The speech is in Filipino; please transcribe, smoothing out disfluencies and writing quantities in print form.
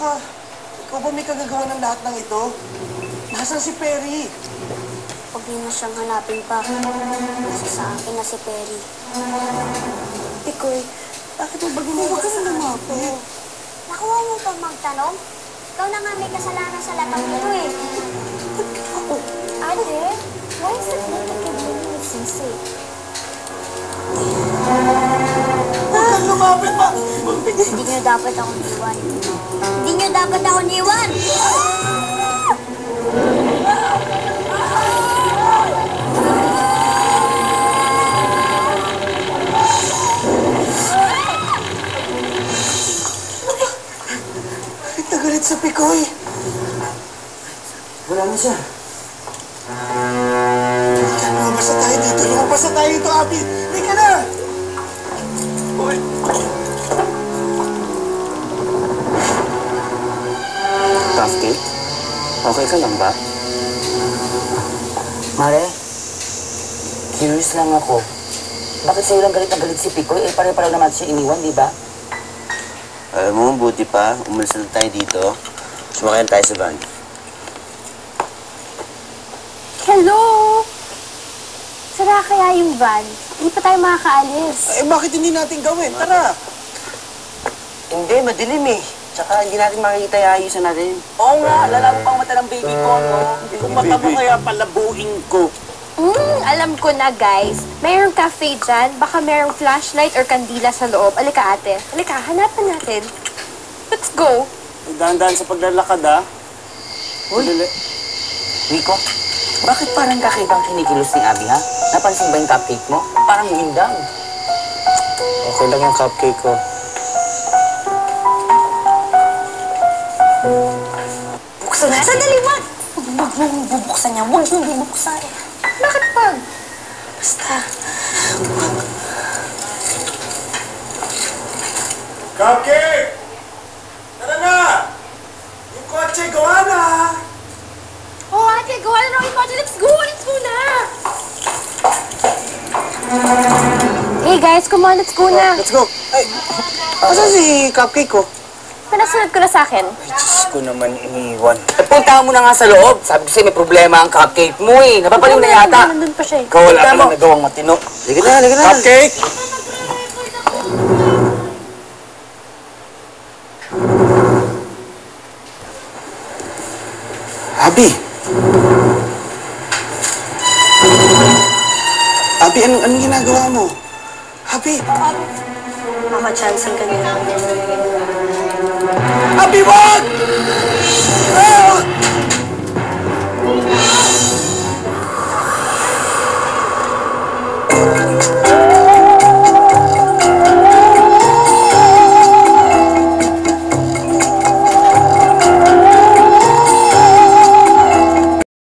ka? Ikaw ba may kagagawa ng lahat ng ito? Nasaan si Perry? Huwag niyo na siyang hanapin pa. Nasa sa akin na si Perry. Ikoy, bakit mo ba ginagawa sa akin? Nakuha mo pa magtanong? Ikaw na nga may kasalanan sa lahat ng ito eh. Ate, why is it that the kid really nagsisi? Huwag kang lumapit pa! Hindi niyo dapat ako niwan. Hindi niyo dapat ako niwan! Nagalit sa Pikoy. Wala na siya. Lumabas na tayo dito. Lumabas na tayo dito, Abby. Halika na! Uy. Tafty, okay ka lang ba? Mare, curious lang ako. Bakit sa'yo lang galit na galit si Pikoy? Eh, pare-pareho naman siya iniwan, di ba? Alam mo, buti pa. Umalis na tayo dito. Sumakayan tayo sa van. Hello! Sara kaya yung van? Hindi pa tayo makakaalis. Eh, bakit hindi natin gawin? Tara! Hindi, madilim eh. Tsaka hindi natin makikita yung ayusan natin. Oo nga, lalabo pang mata ng baby ko, no? Kung mata mo kaya palabuin ko. Alam ko na, guys. Mayroong cafe dyan. Baka mayroong flashlight or kandila sa loob. Alika, ate. Alika, hanapan natin. Let's go. Dahan-dahan sa paglalakad, ha? Uy, Rico, bakit parang kakaibang kinikilos ni Abby, ha? Napansin ba yung cupcake mo? Parang windang. Okay lang yung cupcake ko. Buksan na. Sandali, wag! Huwag mong bubuksan yan. Huwag mong bubuksan. Bakit pag? Basta. Cupcake! Tara na! Yung kotse, gawa na! Oh, ate, gawa na ng imagine. Let's go! Let's go na! Hey, guys, come on. Let's go na. Let's go! Ay, asan si cupcake ko? Pinasunod ko na sa akin. Diyos ko naman iniwan. Eh, punta mo na nga sa loob. Sabi ko sa'yo, may problema ang cupcake mo, eh. Napapaliw na yata. Nandun pa siya eh. Ikaw wala ka lang nagawang matino. Halika na, halika na. Cupcake! Abby! Abby, anong ginagawa mo? Abby! Mama, chancing ka nila. Abby, wag!